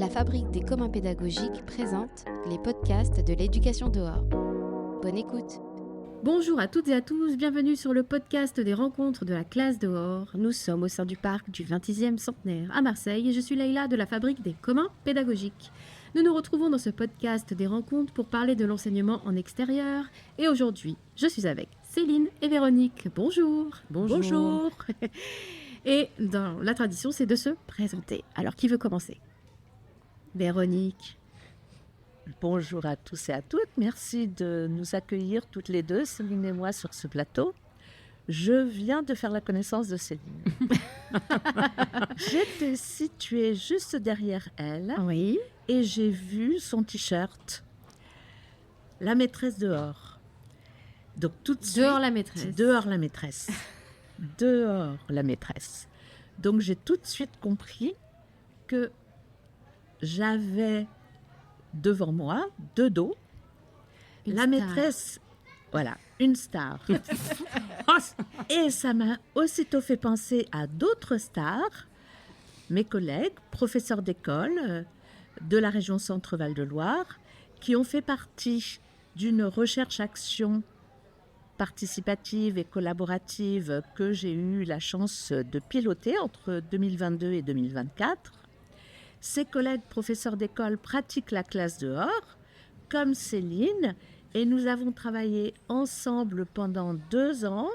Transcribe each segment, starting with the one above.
La Fabrique des communs pédagogiques présente les podcasts de l'éducation dehors. Bonne écoute. Bonjour à toutes et à tous, bienvenue sur le podcast des rencontres de la classe dehors. Nous sommes au sein du parc du 20e centenaire à Marseille et je suis Leïla de la Fabrique des communs pédagogiques. Nous nous retrouvons dans ce podcast des rencontres pour parler de l'enseignement en extérieur et aujourd'hui, je suis avec Céline et Véronique. Bonjour. Bonjour. Et dans la tradition, c'est de se présenter. Alors, qui veut commencer ? Véronique. Bonjour à tous et à toutes. Merci de nous accueillir toutes les deux, Céline et moi, sur ce plateau. Je viens de faire la connaissance de Céline. J'étais située juste derrière elle. Oui. Et j'ai vu son t-shirt. La maîtresse dehors. Donc tout de suite. Dehors la maîtresse. Dehors la maîtresse. Dehors la maîtresse. Donc j'ai tout de suite compris que j'avais devant moi, de dos, la maîtresse, voilà, une star. Et ça m'a aussitôt fait penser à d'autres stars, mes collègues, professeurs d'école de la région Centre-Val de Loire, qui ont fait partie d'une recherche-action participative et collaborative que j'ai eu la chance de piloter entre 2022 et 2024. Ses collègues professeurs d'école pratiquent la classe dehors, comme Céline, et nous avons travaillé ensemble pendant 2 ans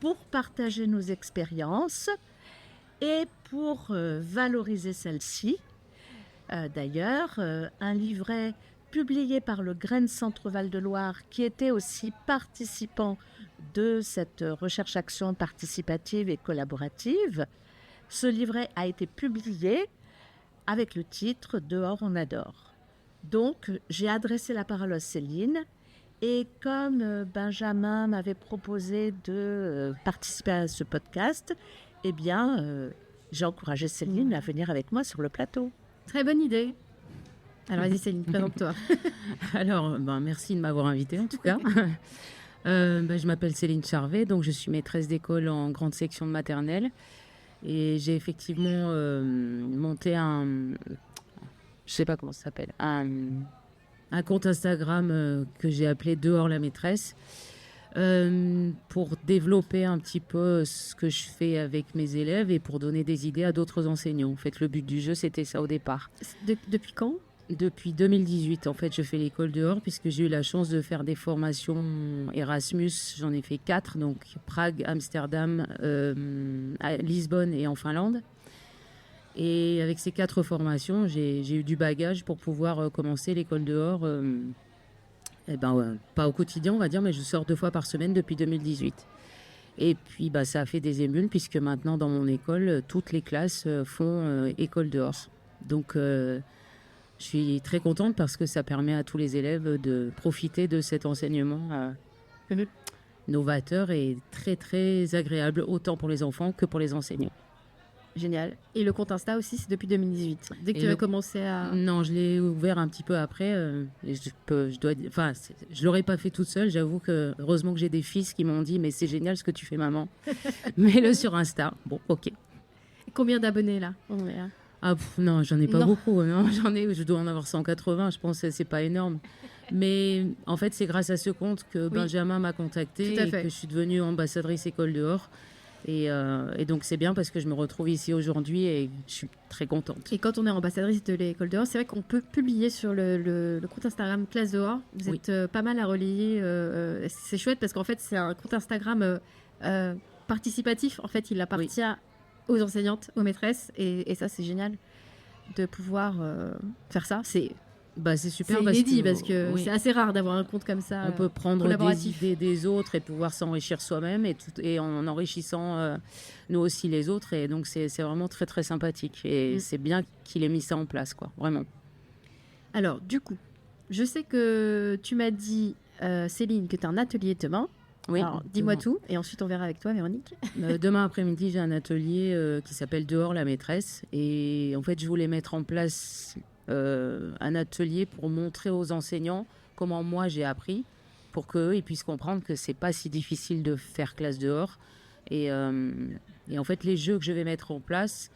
pour partager nos expériences et pour valoriser celles-ci. D'ailleurs, un livret publié par le Grain Centre-Val de Loire, qui était aussi participant de cette recherche-action participative et collaborative. Ce livret a été publié avec le titre « Dehors, on adore ». Donc, j'ai adressé la parole à Céline et comme Benjamin m'avait proposé de participer à ce podcast, eh bien, j'ai encouragé Céline à venir avec moi sur le plateau. Très bonne idée. Alors, vas-y Céline, présente-toi. Alors, merci de m'avoir invitée en tout cas. Je m'appelle Céline Charvet, donc je suis maîtresse d'école en grande section de maternelle. Et j'ai effectivement monté je sais pas comment ça s'appelle, un compte Instagram que j'ai appelé Dehors la maîtresse, pour développer un petit peu ce que je fais avec mes élèves et pour donner des idées à d'autres enseignants. En fait, le but du jeu, c'était ça au départ. Depuis quand ? Depuis 2018, en fait, je fais l'école dehors puisque j'ai eu la chance de faire des formations Erasmus. J'en ai fait 4, donc Prague, Amsterdam, à Lisbonne et en Finlande. Et avec ces 4 formations, j'ai eu du bagage pour pouvoir commencer l'école dehors. Pas au quotidien, on va dire, mais je sors 2 fois par semaine depuis 2018. Et puis, ça a fait des émules puisque maintenant, dans mon école, toutes les classes font école dehors. Donc, je suis très contente parce que ça permet à tous les élèves de profiter de cet enseignement novateur et très, très agréable, autant pour les enfants que pour les enseignants. Génial. Et le compte Insta aussi, c'est depuis 2018. Dès que tu as commencé à... Non, je l'ai ouvert un petit peu après. Je l'aurais pas fait toute seule. J'avoue que, heureusement que j'ai des fils qui m'ont dit « Mais c'est génial ce que tu fais, maman. Mets-le sur Insta. » Bon, ok. Et combien d'abonnés, là ? Non, j'en ai pas beaucoup. Non, je dois en avoir 180, je pense que c'est pas énorme. Mais en fait, c'est grâce à ce compte que Benjamin m'a contacté et que je suis devenue ambassadrice école dehors. Et donc, c'est bien parce que je me retrouve ici aujourd'hui et je suis très contente. Et quand on est ambassadrice de l'école dehors, c'est vrai qu'on peut publier sur le compte Instagram Classe dehors. Vous êtes pas mal à relayer. C'est chouette parce qu'en fait, c'est un compte Instagram participatif. En fait, il appartient aux enseignantes, aux maîtresses, et ça c'est génial de pouvoir faire ça. C'est super, c'est inédit parce que c'est assez rare d'avoir un compte comme ça. On peut prendre des idées des autres et pouvoir s'enrichir soi-même et en enrichissant nous aussi les autres, et donc c'est vraiment très très sympathique et c'est bien qu'il ait mis ça en place, quoi, vraiment. Alors du coup, je sais que tu m'as dit Céline que tu as un atelier demain. Oui, alors, dis-moi tout, et ensuite on verra avec toi, Véronique. Demain après-midi, j'ai un atelier qui s'appelle Dehors la maîtresse. Et en fait, je voulais mettre en place un atelier pour montrer aux enseignants comment moi j'ai appris, pour qu'eux ils puissent comprendre que c'est pas si difficile de faire classe dehors. Et en fait, les jeux que je vais mettre en place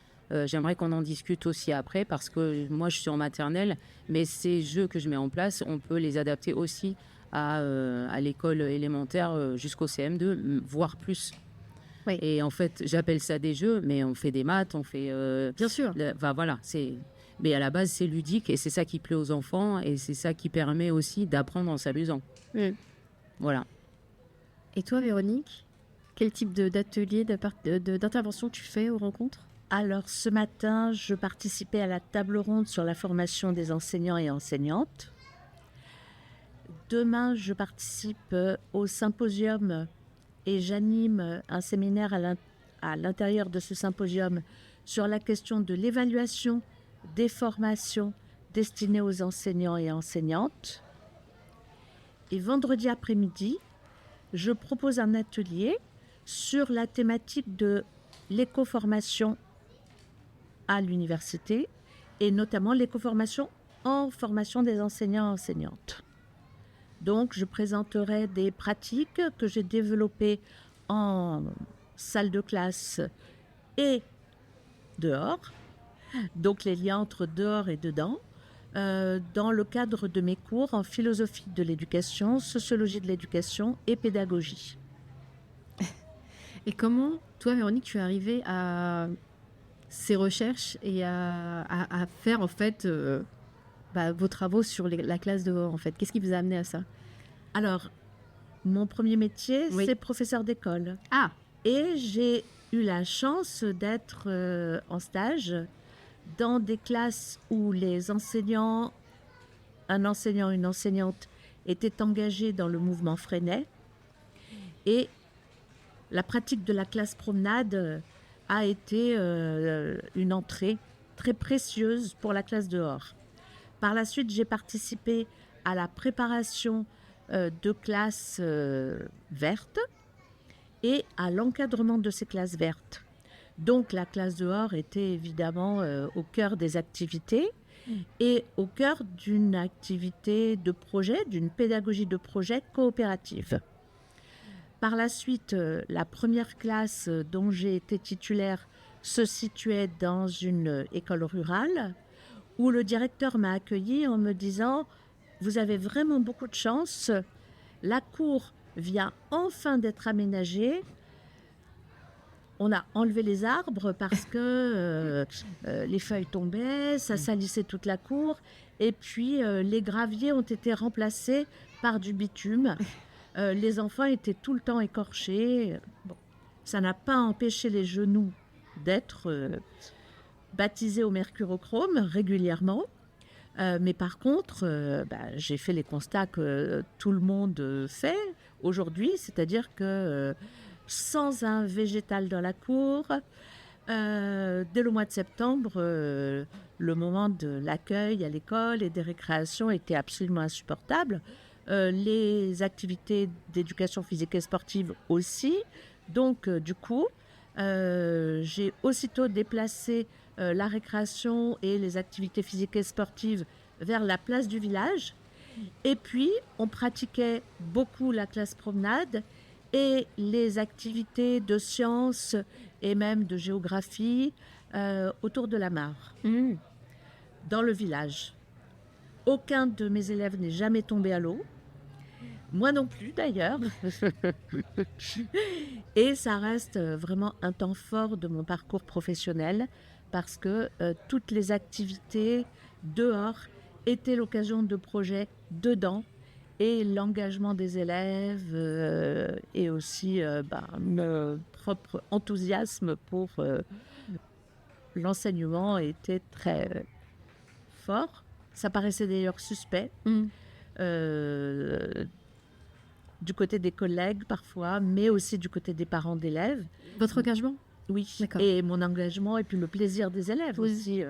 J'aimerais qu'on en discute aussi après parce que moi, je suis en maternelle, mais ces jeux que je mets en place, on peut les adapter aussi à l'école élémentaire jusqu'au CM2, voire plus. Oui. Et en fait, j'appelle ça des jeux, mais on fait des maths, on fait... Bien sûr. voilà, mais à la base, c'est ludique et c'est ça qui plaît aux enfants et c'est ça qui permet aussi d'apprendre en s'amusant. Voilà. Et toi, Véronique, quel type d'atelier, d'intervention tu fais aux rencontres? Alors, ce matin, je participais à la table ronde sur la formation des enseignants et enseignantes. Demain, je participe au symposium et j'anime un séminaire à l'intérieur de ce symposium sur la question de l'évaluation des formations destinées aux enseignants et enseignantes. Et vendredi après-midi, je propose un atelier sur la thématique de l'éco-formation à l'université et notamment l'éco-formation en formation des enseignants et enseignantes. Donc, je présenterai des pratiques que j'ai développées en salle de classe et dehors, donc les liens entre dehors et dedans, dans le cadre de mes cours en philosophie de l'éducation, sociologie de l'éducation et pédagogie. Et comment, toi, Véronique, tu es arrivée à ces recherches et à faire, en fait, vos travaux sur la classe dehors, en fait? Qu'est-ce qui vous a amené à ça? Alors, mon premier métier, Oui. c'est professeur d'école. Ah, Et j'ai eu la chance d'être en stage dans des classes où les enseignants, un enseignant, une enseignante, étaient engagés dans le mouvement Freinet. Et la pratique de la classe promenade a été une entrée très précieuse pour la classe dehors. Par la suite, j'ai participé à la préparation de classes vertes et à l'encadrement de ces classes vertes. Donc la classe dehors était évidemment au cœur des activités et au cœur d'une activité de projet, d'une pédagogie de projet coopérative. Par la suite, la première classe dont j'ai été titulaire se situait dans une école rurale où le directeur m'a accueilli en me disant « Vous avez vraiment beaucoup de chance, la cour vient enfin d'être aménagée. On a enlevé les arbres parce que les feuilles tombaient, ça salissait toute la cour. Et puis, les graviers ont été remplacés par du bitume. Les enfants étaient tout le temps écorchés. Bon, ça n'a pas empêché les genoux d'être baptisés au mercurochrome régulièrement. Mais par contre, j'ai fait les constats que tout le monde fait aujourd'hui, c'est-à-dire que sans un végétal dans la cour, dès le mois de septembre, le moment de l'accueil à l'école et des récréations était absolument insupportable. Les activités d'éducation physique et sportive aussi. Donc, du coup, j'ai aussitôt déplacé la récréation et les activités physiques et sportives vers la place du village. Et puis, on pratiquait beaucoup la classe promenade et les activités de sciences et même de géographie autour de la mare, dans le village. Aucun de mes élèves n'est jamais tombé à l'eau. Moi non plus, d'ailleurs. Et ça reste vraiment un temps fort de mon parcours professionnel parce que toutes les activités dehors étaient l'occasion de projets dedans et l'engagement des élèves et aussi mon propre enthousiasme pour l'enseignement était très fort. Ça paraissait d'ailleurs suspect. Du côté des collègues parfois, mais aussi du côté des parents d'élèves. Votre engagement? Oui, d'accord. Et mon engagement et puis le plaisir des élèves aussi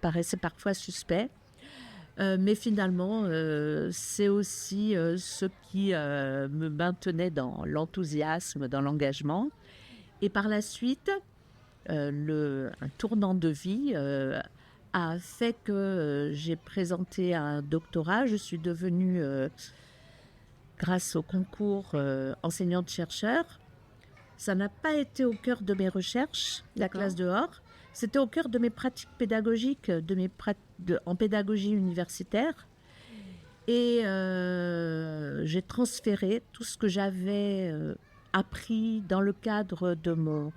paraissait parfois suspect. Mais finalement, c'est aussi ce qui me maintenait dans l'enthousiasme, dans l'engagement. Et par la suite, un tournant de vie a fait que j'ai présenté un doctorat. Je suis devenue, grâce au concours enseignante-chercheur, ça n'a pas été au cœur de mes recherches, la classe dehors. C'était au cœur de mes pratiques pédagogiques, en pédagogie universitaire. Et j'ai transféré tout ce que j'avais appris dans le cadre de mon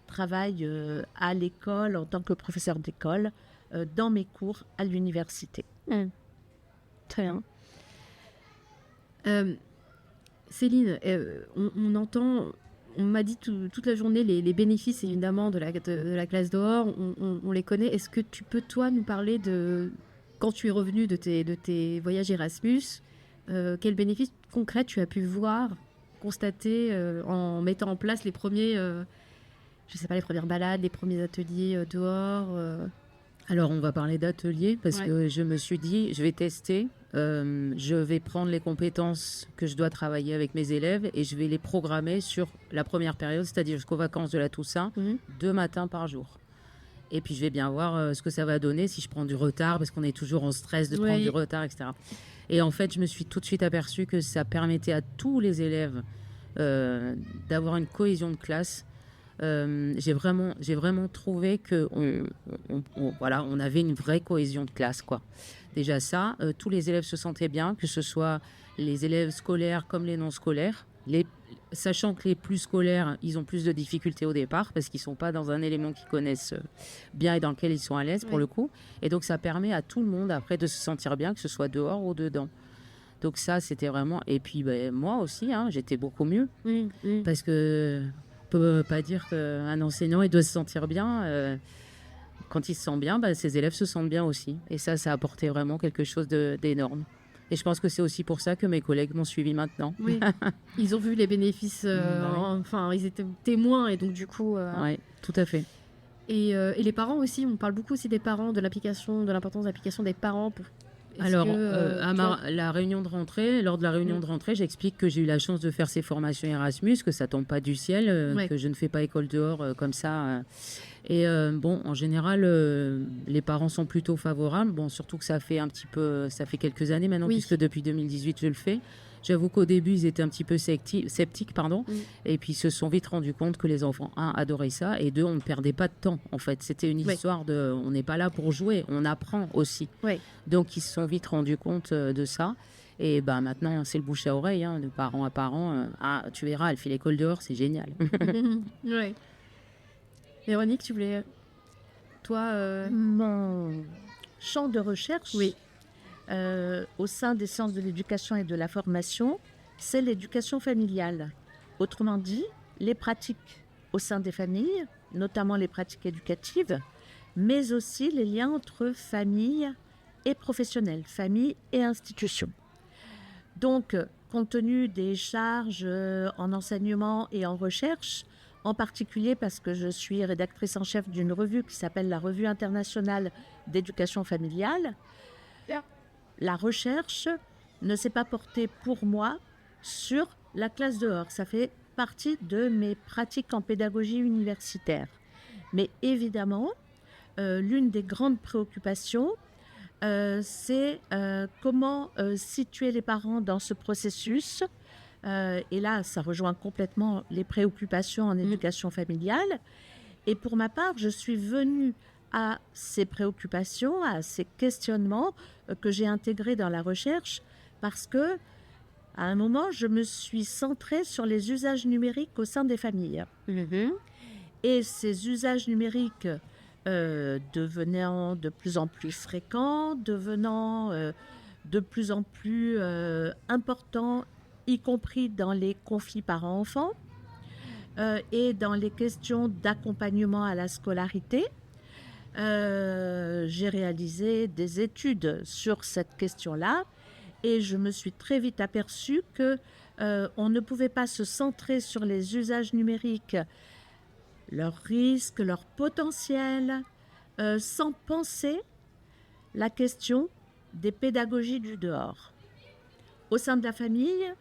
travail à l'école en tant que professeur d'école dans mes cours à l'université. Très bien. Céline, on entend, on m'a dit toute la journée les bénéfices évidemment de la classe dehors, on les connaît. Est-ce que tu peux toi nous parler de quand tu es revenu de tes voyages Erasmus, quels bénéfices concrets tu as pu voir, constater en mettant en place les premiers, je sais pas, les premières balades, les premiers ateliers dehors Alors, on va parler d'atelier parce que je me suis dit, je vais tester, je vais prendre les compétences que je dois travailler avec mes élèves et je vais les programmer sur la première période, c'est-à-dire jusqu'aux vacances de la Toussaint, 2 matins par jour. Et puis, je vais bien voir ce que ça va donner si je prends du retard, parce qu'on est toujours en stress de prendre du retard, etc. Et en fait, je me suis tout de suite aperçue que ça permettait à tous les élèves d'avoir une cohésion de classe. J'ai vraiment trouvé que on avait une vraie cohésion de classe, quoi. Déjà ça, tous les élèves se sentaient bien, que ce soit les élèves scolaires comme les non scolaires. Sachant que les plus scolaires, ils ont plus de difficultés au départ parce qu'ils ne sont pas dans un élément qu'ils connaissent bien et dans lequel ils sont à l'aise pour le coup. Et donc, ça permet à tout le monde après de se sentir bien, que ce soit dehors ou dedans. Donc ça, c'était vraiment... Et puis, moi aussi, j'étais beaucoup mieux. Parce que on ne peut pas dire qu'un enseignant, il doit se sentir bien. Quand il se sent bien, ses élèves se sentent bien aussi. Et ça a apporté vraiment quelque chose d'énorme. Et je pense que c'est aussi pour ça que mes collègues m'ont suivi maintenant. Oui, ils ont vu les bénéfices, enfin, ils étaient témoins et donc du coup... Oui, tout à fait. Et les parents aussi, on parle beaucoup aussi des parents, de l'importance de l'application des parents. Alors, la réunion de rentrée, lors de la réunion de rentrée, j'explique que j'ai eu la chance de faire ces formations Erasmus, que ça tombe pas du ciel, que je ne fais pas école dehors comme ça. Et en général, les parents sont plutôt favorables. Bon, surtout que ça fait quelques années maintenant, puisque depuis 2018, je le fais. J'avoue qu'au début, ils étaient un petit peu sceptiques, et puis ils se sont vite rendus compte que les enfants, 1, adoraient ça, et 2, on ne perdait pas de temps, en fait. C'était une histoire de... On n'est pas là pour jouer, on apprend aussi. Donc, ils se sont vite rendus compte de ça. Et maintenant, c'est le bouche à oreille, de parent à parent. Tu verras, elle fait l'école dehors, c'est génial. Oui. Véronique, tu voulais... Toi... Mon champ de recherche... au sein des sciences de l'éducation et de la formation, c'est l'éducation familiale. Autrement dit, les pratiques au sein des familles, notamment les pratiques éducatives, mais aussi les liens entre famille et professionnels, famille et institutions. Donc, compte tenu des charges en enseignement et en recherche, en particulier parce que je suis rédactrice en chef d'une revue qui s'appelle la Revue internationale d'éducation familiale, la recherche ne s'est pas portée pour moi sur la classe dehors. Ça fait partie de mes pratiques en pédagogie universitaire. Mais évidemment, l'une des grandes préoccupations, c'est comment situer les parents dans ce processus. Et là, ça rejoint complètement les préoccupations en éducation familiale. Et pour ma part, je suis venue à ces préoccupations, à ces questionnements que j'ai intégrés dans la recherche parce que, à un moment, je me suis centrée sur les usages numériques au sein des familles. Et ces usages numériques devenant de plus en plus fréquents, devenant de plus en plus importants, y compris dans les conflits parents-enfants et dans les questions d'accompagnement à la scolarité. J'ai réalisé des études sur cette question-là et je me suis très vite aperçue qu'on ne pouvait pas se centrer sur les usages numériques, leurs risques, leurs potentiels, sans penser la question des pédagogies du dehors, au sein de la famille,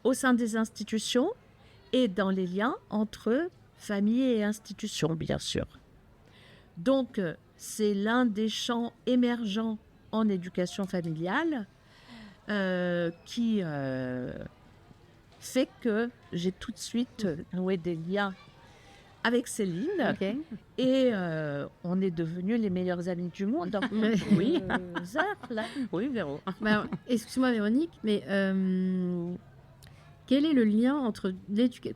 au sein des institutions et dans les liens entre famille et institutions, bien sûr. Donc, c'est l'un des champs émergents en éducation familiale qui fait que j'ai tout de suite noué des liens avec Céline. Ok. Et on est devenus les meilleurs amis du monde. Oui, là. Oui, Véro. Bah, excuse-moi Véronique, mais quel est le lien entre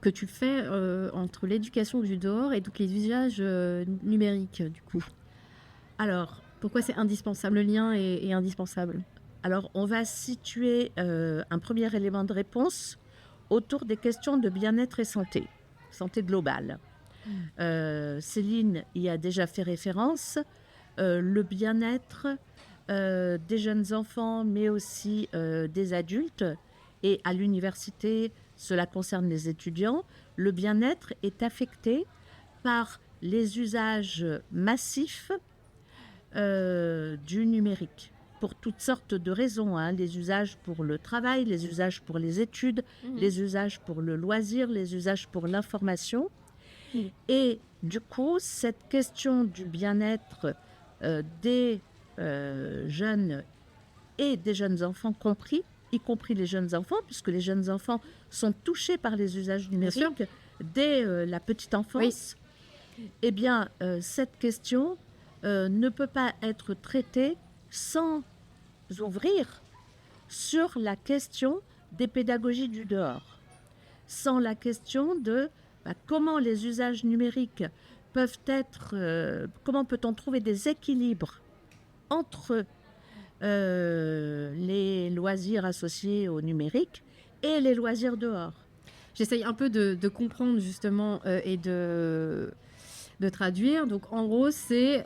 que tu fais entre l'éducation du dehors et donc les usages numériques du coup? Alors, Pourquoi c'est indispensable? Le lien est indispensable. alors, on va situer un premier élément de réponse autour des questions de bien-être et santé globale. Céline y a déjà fait référence. Le bien-être des jeunes enfants, mais aussi des adultes, et à l'université, cela concerne les étudiants, le bien-être est affecté par les usages massifs du numérique, pour toutes sortes de raisons, hein. Les usages pour le travail, les usages pour les études, les usages pour le loisir, les usages pour l'information. Et du coup, cette question du bien-être des jeunes et des jeunes enfants compris, y compris les jeunes enfants, puisque les jeunes enfants sont touchés par les usages numériques dès la petite enfance, eh bien, cette question ne peut pas être traitée sans ouvrir sur la question des pédagogies du dehors, sans la question de comment les usages numériques peuvent être, comment peut-on trouver des équilibres entre les loisirs associés au numérique et les loisirs dehors. J'essaye un peu de comprendre justement et de traduire. Donc en gros, c'est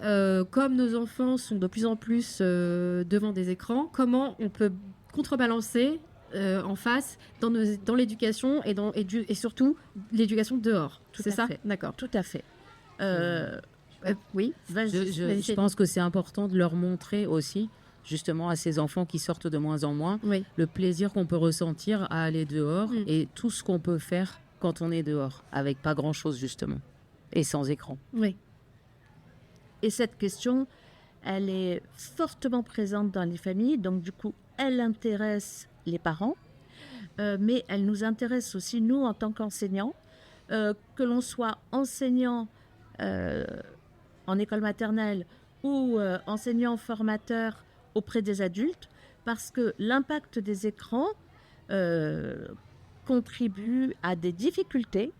comme nos enfants sont de plus en plus devant des écrans, comment on peut contrebalancer en face dans l'éducation et surtout l'éducation dehors. C'est ça? D'accord. Tout à fait. Oui. Je pense que c'est important de leur montrer aussi, justement à ces enfants qui sortent de moins en moins, le plaisir qu'on peut ressentir à aller dehors et tout ce qu'on peut faire quand on est dehors, avec pas grand-chose justement, et sans écran. Oui. Et cette question, elle est fortement présente dans les familles, donc du coup, elle intéresse les parents, mais elle nous intéresse aussi, nous, en tant qu'enseignants, que l'on soit enseignant en école maternelle ou enseignant formateur auprès des adultes, parce que l'impact des écrans contribue à des difficultés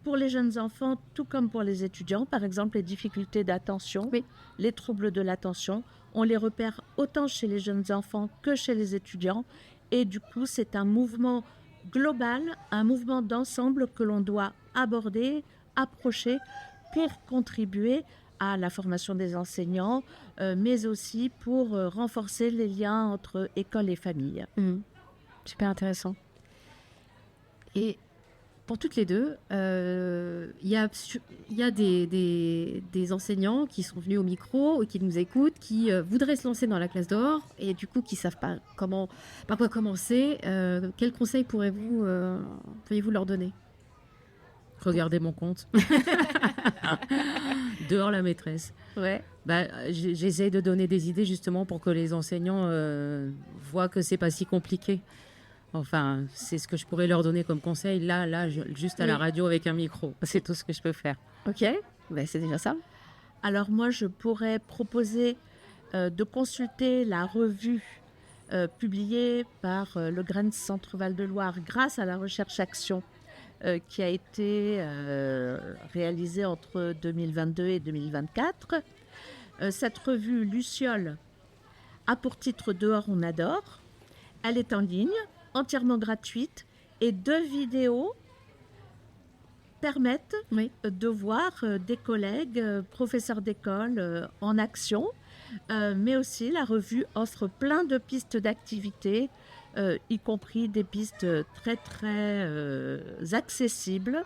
pour les jeunes enfants, tout comme pour les étudiants. Par exemple, les difficultés d'attention, les troubles de l'attention, on les repère autant chez les jeunes enfants que chez les étudiants. Et du coup, c'est un mouvement global, un mouvement d'ensemble que l'on doit aborder, approcher pour contribuer à la formation des enseignants, mais aussi pour renforcer les liens entre école et famille. Super intéressant. Et pour toutes les deux, il y a des enseignants qui sont venus au micro, qui nous écoutent, qui voudraient se lancer dans la classe dehors et du coup qui ne savent pas par quoi commencer. Quels conseils pourriez-vous leur donner? Regardez mon compte. Dehors la maîtresse. Ouais. J'essaie de donner des idées justement pour que les enseignants voient que c'est pas si compliqué. Enfin, c'est ce que je pourrais leur donner comme conseil. Juste à la radio avec un micro. C'est tout ce que je peux faire. Ok, c'est déjà ça. Alors moi, je pourrais proposer de consulter la revue publiée par le GRENS Centre-Val de Loire grâce à la recherche-action qui a été réalisée entre 2022 et 2024. Cette revue Luciole a pour titre « Dehors, on adore ». Elle est en ligne, entièrement gratuite, et 2 vidéos permettent de voir des collègues, professeurs d'école en action, mais aussi la revue offre plein de pistes d'activités, y compris des pistes très très accessibles.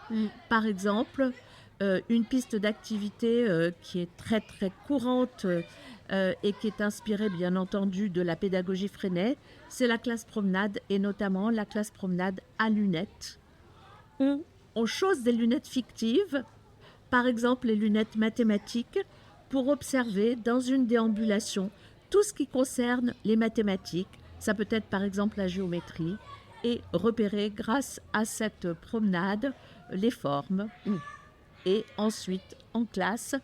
Par exemple, une piste d'activité qui est très très courante et qui est inspirée bien entendu de la pédagogie Freinet, c'est la classe promenade, et notamment la classe promenade à lunettes, où on chausse des lunettes fictives, par exemple les lunettes mathématiques, pour observer dans une déambulation tout ce qui concerne les mathématiques. Ça peut être par exemple la géométrie, et repérer grâce à cette promenade les formes. et ensuite en classe,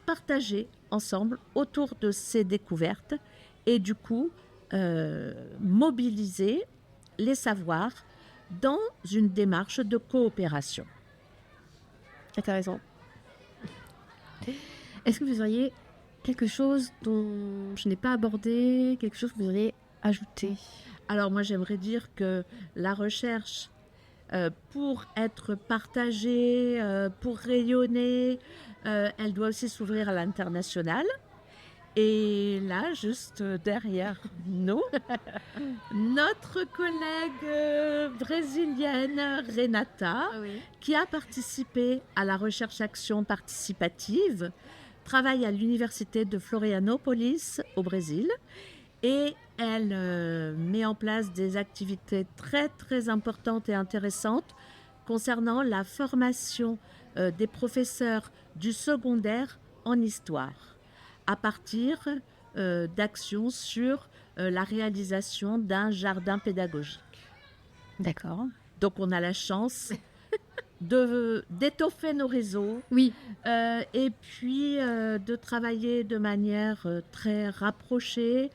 partager ensemble autour de ces découvertes et du coup mobiliser les savoirs dans une démarche de coopération. Intéressant. Est-ce que vous auriez quelque chose dont je n'ai pas abordé, quelque chose que vous auriez ajouté? Alors moi j'aimerais dire que la recherche, pour être partagée, pour rayonner, elle doit aussi s'ouvrir à l'international. Et là, juste derrière nous, notre collègue brésilienne Renata, qui a participé à la recherche-action participative, travaille à l'université de Florianópolis au Brésil et elle met en place des activités très très importantes et intéressantes concernant la formation des professeurs du secondaire en histoire à partir d'actions sur la réalisation d'un jardin pédagogique. D'accord. Donc on a la chance d'étoffer nos réseaux, Oui. et puis de travailler de manière très rapprochée,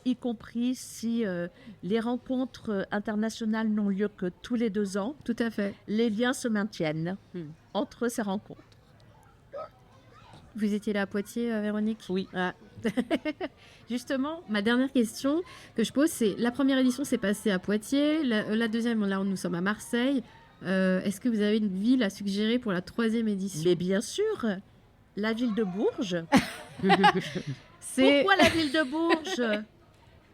y compris si les rencontres internationales n'ont lieu que tous les 2 ans. Tout à fait. Les liens se maintiennent entre ces rencontres. Vous étiez là à Poitiers, Véronique? Oui. Ah. Justement, ma dernière question que je pose, c'est la première édition s'est passée à Poitiers, la deuxième, là nous sommes à Marseille. Est-ce que vous avez une ville à suggérer pour la 3e édition? Mais bien sûr, la ville de Bourges. C'est... Pourquoi la ville de Bourges?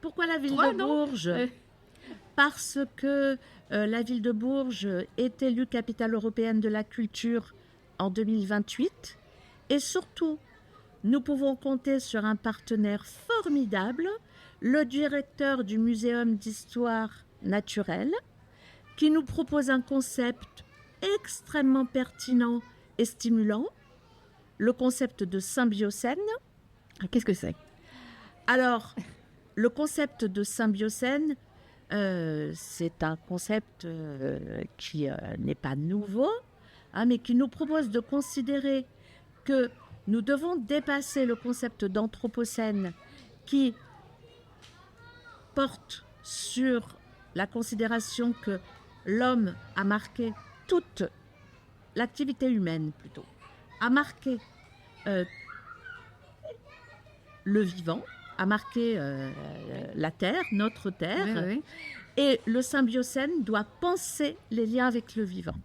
Pourquoi la ville de Bourges? Parce que la ville de Bourges est élue capitale européenne de la culture en 2028. Et surtout, nous pouvons compter sur un partenaire formidable, le directeur du Muséum d'histoire naturelle, qui nous propose un concept extrêmement pertinent et stimulant, le concept de symbiocène. Qu'est-ce que c'est? Alors, le concept de symbiocène, c'est un concept qui n'est pas nouveau, mais qui nous propose de considérer que nous devons dépasser le concept d'anthropocène qui porte sur la considération que l'homme a marqué toute l'activité humaine, plutôt, a marqué le vivant, a marqué la Terre, notre Terre, Oui. et le symbiocène doit penser les liens avec le vivant.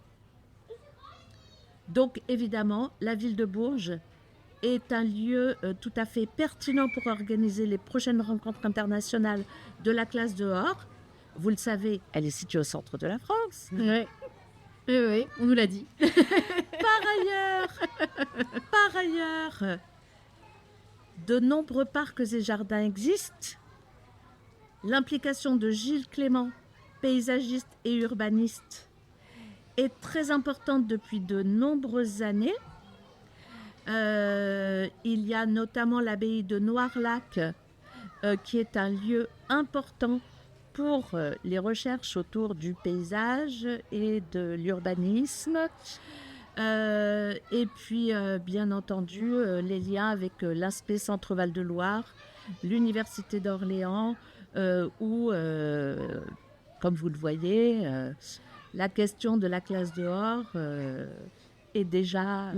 Donc, évidemment, la ville de Bourges est un lieu tout à fait pertinent pour organiser les prochaines rencontres internationales de la classe dehors. Vous le savez, elle est située au centre de la France. Oui, on nous l'a dit. Par ailleurs, de nombreux parcs et jardins existent. L'implication de Gilles Clément, paysagiste et urbaniste, est très importante depuis de nombreuses années. Il y a notamment l'abbaye de Noirlac, qui est un lieu important pour les recherches autour du paysage et de l'urbanisme. Et puis, bien entendu, les liens avec l'Inspé Centre Val de Loire, l'Université d'Orléans, où, comme vous le voyez, la question de la classe dehors est déjà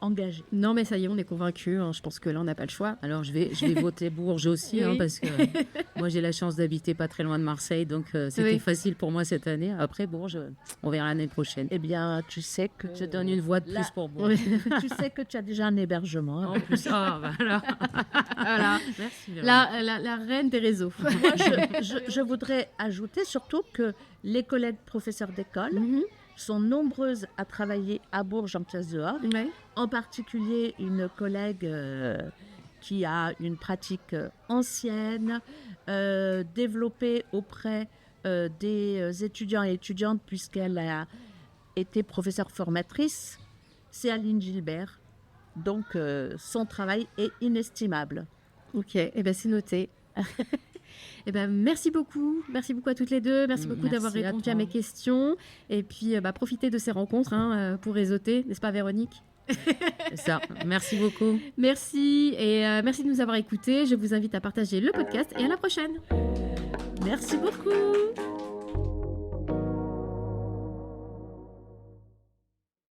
engagée. Non, mais ça y est, on est convaincus. Je pense que là, on n'a pas le choix. Alors, je vais voter Bourges aussi, parce que moi, j'ai la chance d'habiter pas très loin de Marseille, donc c'était facile pour moi cette année. Après, Bourges, on verra l'année prochaine. Eh bien, tu sais que... Je donne une voix de plus pour Bourges. Tu sais que tu as déjà un hébergement. En plus, voilà. Merci. La reine des réseaux. Moi, je voudrais ajouter surtout que les collègues professeurs d'école sont nombreuses à travailler à Bourges en classe dehors. En particulier, une collègue qui a une pratique ancienne, développée auprès des étudiants et étudiantes, puisqu'elle a été professeure formatrice, c'est Aline Gilbert. Donc, son travail est inestimable. Ok, c'est noté. Merci beaucoup à toutes les deux. Merci beaucoup d'avoir répondu à mes questions. Et puis, profitez de ces rencontres pour réseauter, n'est-ce pas, Véronique? C'est ça. Merci beaucoup. Merci et merci de nous avoir écoutés. Je vous invite à partager le podcast et à la prochaine. Merci beaucoup.